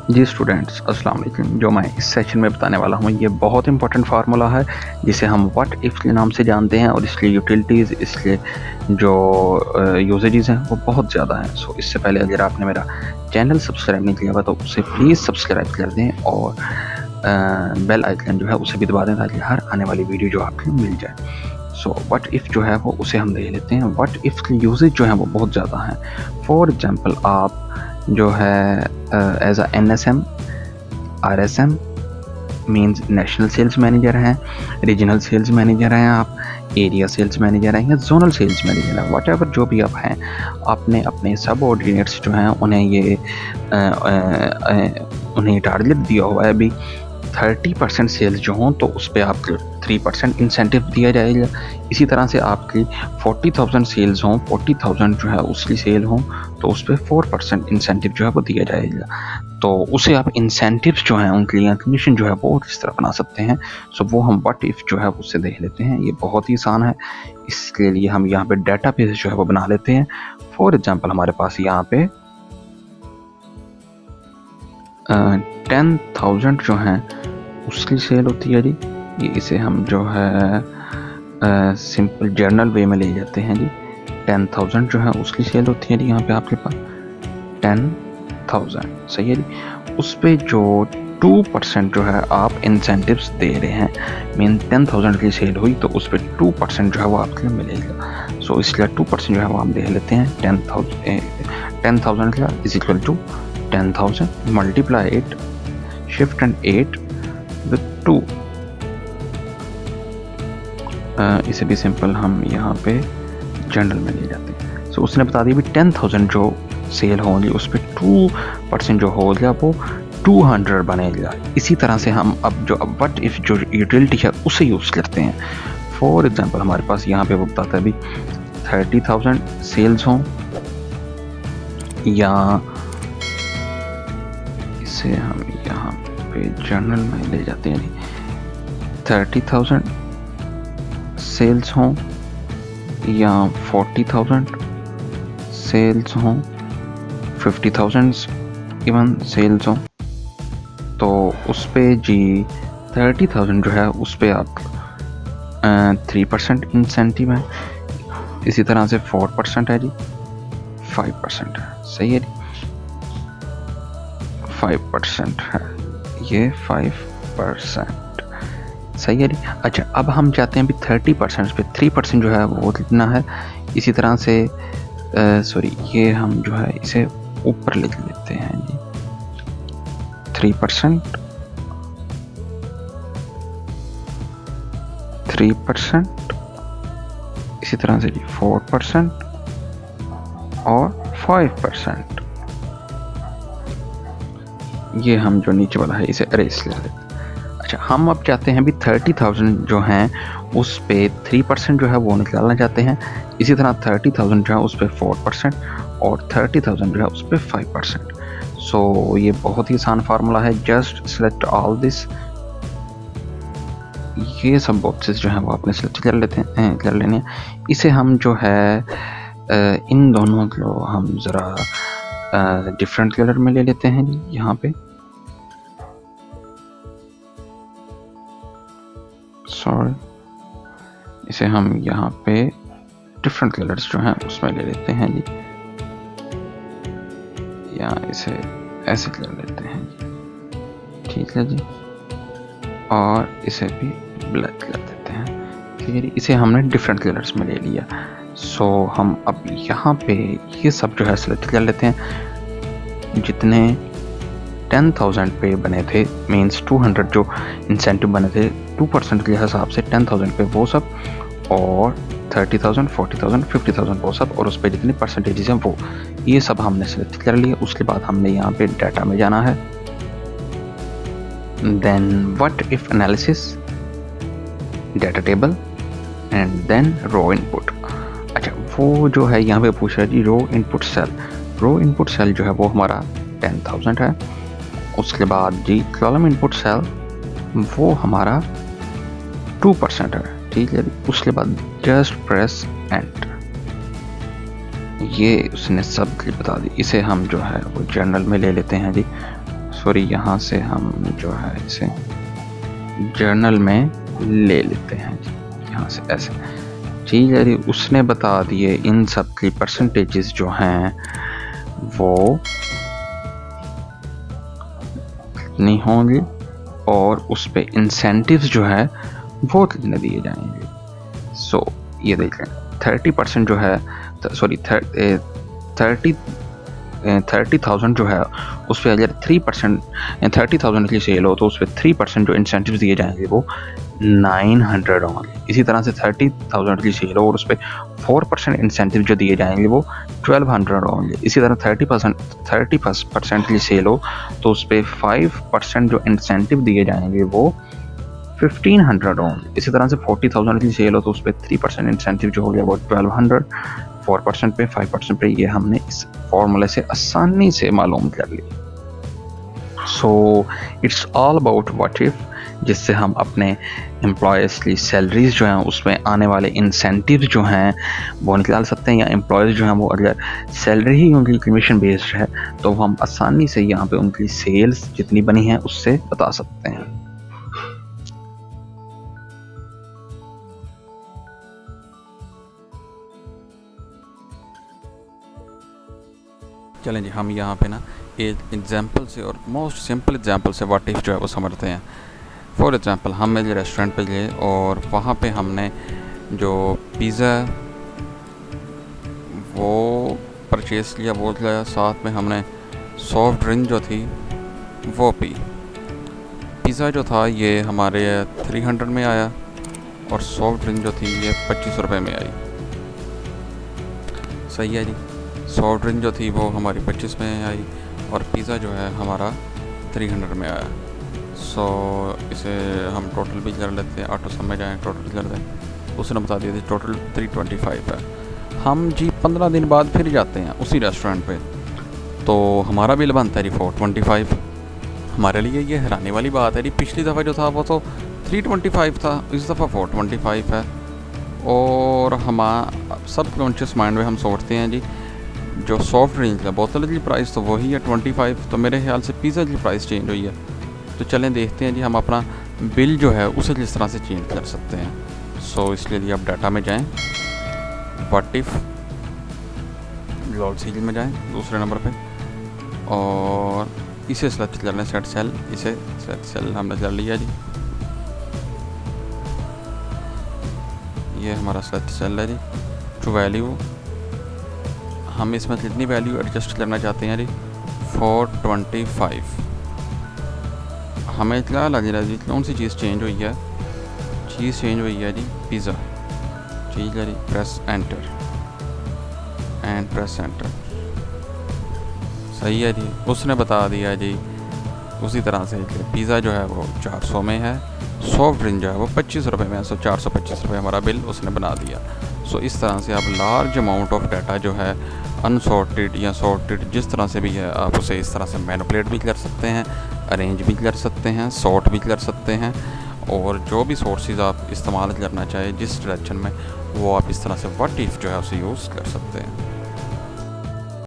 जी students, अस्सलाम वालेकुम। जो मैं इस सेशन में बताने वाला हूँ ये बहुत इंपॉर्टेंट फार्मूला है जिसे हम व्हाट इफ के नाम से जानते हैं और इसके यूटिलिटीज़, इसके जो यूजेजेस हैं वो बहुत ज़्यादा हैं। सो इससे पहले अगर आपने मेरा चैनल सब्सक्राइब नहीं किया हुआ तो उसे प्लीज़ सब्सक्राइब कर दें और बेल आइकन जो है उसे भी दबा दें ताकि हर आने वाली वीडियो जो आपको मिल जाए। सो व्हाट इफ़ जो है वो उसे हम देख लेते हैं। व्हाट इफ़ के यूजेज जो हैं वो बहुत ज़्यादा हैं। फॉर एग्जांपल आप जो है as a NSM, RSM means national sales manager हैं, रीजनल सेल्स मैनेजर हैं, आप एरिया सेल्स मैनेजर हैं या जोनल सेल्स मैनेजर हैं, वट एवर जो भी आप हैं, आपने अपने सब ऑर्डिनेट्स जो हैं उन्हें टारगेट दिया हुआ है अभी 30% सेल्स जो हों तो उस पर आपको 3% इंसेंटिव दिया जाएगा। इसी तरह से आपकी 40,000 सेल्स हों, 40,000 जो है उसकी सेल हों तो उस पर 4% इंसेंटिव जो है वो दिया जाएगा। तो उसे आप इंसेंटिव्स जो हैं उनके लिए कमीशन जो है वो इस तरह बना सकते हैं। सो वो हम व्हाट इफ़ जो है उससे देख लेते हैं। ये बहुत ही आसान है। इसके लिए हम यहाँ पे डाटा बेस जो है वो बना लेते हैं। फॉर एग्जाम्पल हमारे पास यहाँ पे 10,000 जो हैं उसकी सेल होती है जी। ये इसे हम जो है सिंपल जर्नल वे में ले जाते हैं जी। 10,000 जो है उसकी सेल होती है जी यहाँ पे आपके पास 10,000, सही है जी। उस पे जो 2% जो है आप इंसेंटिव्स दे रहे हैं, मीन 10,000 की सेल हुई तो उस पर 2% जो है वो आपके मिलेगा। सो इसलिए 2% जो है वो हम देख लेते हैं। 10,000 का is equal to 10,000 multiply 8 shift and 8 with 2। इसे भी सिंपल हम यहाँ पे जनरल में ले जाते हैं। सो उसने बता दिया भी 10,000 जो सेल होंगी उस पर 2% जो होगा वो 200 बनेगा। इसी तरह से हम अब जो व्हाट इफ जो यूटिलिटी है उसे यूज़ करते हैं। फॉर एग्जांपल हमारे पास यहाँ पे वो बताता है भी 30,000 सेल्स हों या इसे हम यहाँ पे जर्नल में ले जाते हैं। 30,000 सेल्स हों या 40,000 सेल्स हों, 50,000 इवन सेल्स हों तो उस पे जी 30,000 जो है उस पे आप 3% इंसेंटिव है। इसी तरह से 4% है जी, 5% है, सही है जी, 5% है, ये 5% सही है जी। अच्छा, अब हम चाहते हैं भी 30% पे 3% जो है वो कितना है। इसी तरह से सॉरी ये हम जो है इसे ऊपर लिख लेते हैं जी। 3%, 3%, इसी तरह से जी 4% और 5%। ये हम जो नीचे वाला है इसे अरेज कर लेते हैं। अच्छा, हम अब चाहते हैं भी 30,000 जो हैं उस पे 3% जो है वो निकालना चाहते हैं। इसी तरह 30,000 जो है उस पे 4% और 30,000 जो है उस पे 5%। सो ये बहुत ही आसान फार्मूला है। जस्ट सेलेक्ट ऑल दिस, ये सब बॉक्सेस जो हैं वो आपने सेलेक्ट कर लेने हैं। इसे हम जो है इन दोनों को हम ज़रा डिफरेंट कलर में ले लेते हैं यहाँ पे। सॉरी, इसे हम यहाँ पे डिफरेंट कलर्स जो हैं उसमें ले लेते हैं जी, या इसे ऐसे कर लेते हैं जी, ठीक है जी, और इसे भी ब्लैक कर देते हैं। ठीक है जी, इसे हमने डिफरेंट कलर्स में ले लिया। सो हम अब यहाँ पे ये सब जो है सेलेक्ट कर लेते हैं। जितने 10,000 पे बने थे, मीन्स 200 जो इंसेंटिव बने थे 2% के हिसाब से 10,000 पे वो सब, और 30,000, 40,000, 50,000 वो सब, और उस पर जितनी परसेंटेजेस हैं वो, ये सब हमने सेलेक्ट कर लिए। उसके बाद हमने यहाँ पे डाटा में जाना है। Then what if analysis, data table and then row input. अच्छा, वो जो है यहाँ पे पूछ रहा है जी row input cell. Row input cell जो है वो हमारा 10,000 है। उसके बाद जी कॉलम इनपुट सेल वो हमारा 2% है, ठीक है। उसके बाद जस्ट प्रेस एंटर, ये उसने सब बता दी। इसे हम जो है वो जर्नल में ले लेते हैं जी। सॉरी यहाँ से हम जो है इसे जर्नल में ले लेते हैं जी, यहाँ से ऐसे जी। यानी उसने बता दिए इन सब की परसेंटेजेस जो हैं वो कितनी होंगी और उस पे इंसेंटिव्स जो है वो कितने दिए जाएंगे। सो ये देख लें 30% जो है सॉरी 30,000 जो है उस पर अगर 3% 30,000 की सेल हो तो उस पर 3% जो इंसेंटिव्स दिए जाएंगे वो 900 होंगे। इसी तरह से 30,000 की सेल हो और उस पर 4% इंसेंटिव जो दिए जाएंगे वो 1200 होंगे। इसी तरह 30% की सेल हो तो उस पर 5% जो इंसेंटिव दिए जाएंगे वो 1500 होंगे। इसी तरह से 40,000 की सेल हो तो उस पर 3% इंसेंटिव जो हो गया वो 1200, 4% पे 5% पे। ये हमने इस फॉर्मूले से आसानी से मालूम कर लिया। So it's all about what if, जिससे हम अपने एम्प्लॉयज़ की सैलरीज जो हैं उसमें आने वाले इंसेंटिव जो हैं वो निकाल सकते हैं, या एम्प्लॉयज़ जो हैं वो अगर सैलरी ही उनकी कमीशन बेस्ड है तो हम आसानी से यहाँ पे उनकी सेल्स जितनी बनी है उससे बता सकते हैं। चलें जी, हम यहाँ पे ना एक एग्जांपल से और मोस्ट सिंपल एग्जांपल से व्हाट इफ जो है वो समझते हैं। फॉर एग्जांपल हम मेरे रेस्टोरेंट पे गए और वहाँ पे हमने जो पिज़्ज़ा वो परचेज़ किया, वो लाया, साथ में हमने सॉफ्ट ड्रिंक जो थी वो पी। पिज़्ज़ा जो था ये हमारे 300 में आया और सॉफ्ट ड्रिंक जो थी ये 25 रुपये में आई। सही है जी। सॉफ्ट ड्रिंक जो थी वो हमारी 25 में आई और पिज़्ज़ा जो है हमारा 300 में आया। सो इसे हम टोटल भी कर लेते हैं, ऑटो सम में जाएँ टोटल कर दें। उसने बता दिया थी टोटल 325 है। हम जी 15 दिन बाद फिर जाते हैं उसी रेस्टोरेंट पे, तो हमारा बिल बनता है जी 425। हमारे लिए ये हैरानी वाली बात है जी, पिछली दफ़ा जो था वो तो 325 था, इस दफ़ा 425 है। और हम सब कॉन्शियस माइंड में हम सोचते हैं जी जो सॉफ्ट ड्रिंक है बोतल की प्राइस तो वही है 25, तो मेरे ख्याल से पिज़्ज़ा की प्राइस चेंज हुई है। तो चलें देखते हैं जी हम अपना बिल जो है उसे किस तरह से चेंज कर सकते हैं। सो इसके लिए आप डाटा में जाएं, व्हाट इफ लॉल सीरीज में जाएं दूसरे नंबर पे और इसे सेलेक्ट कर लें, सेट सेल। इसे सेट सेल हमने कर लिया जी, ये हमारा सेलेक्ट सेल है जी। टू वैल्यू हम इसमें कितनी वैल्यू एडजस्ट करना चाहते हैं जी 425। हमें इतना लग रहा है जी कौन सी चीज़ चेंज हुई है, चीज़ चेंज हुई है जी पिज़्ज़ा। ठीक है जी, press enter and press enter. सही है जी, उसने बता दिया जी उसी तरह से पिज़्ज़ा जो है वो 400 में है, सॉफ्ट ड्रिंक जो है वो 25 रुपये में है। सो 425 रुपये हमारा बिल उसने बना दिया। सो इस तरह से आप लार्ज अमाउंट ऑफ डाटा जो है अनसॉर्टेड या सॉर्टेड जिस तरह से भी है आप उसे इस तरह से मैनिपुलेट भी कर सकते हैं, अरेंज भी कर सकते हैं, सॉर्ट भी कर सकते हैं, और जो भी सोर्सेज आप इस्तेमाल करना चाहें जिस डायरेक्शन में वो आप इस तरह से व्हाट इफ जो है उसे यूज़ कर सकते हैं।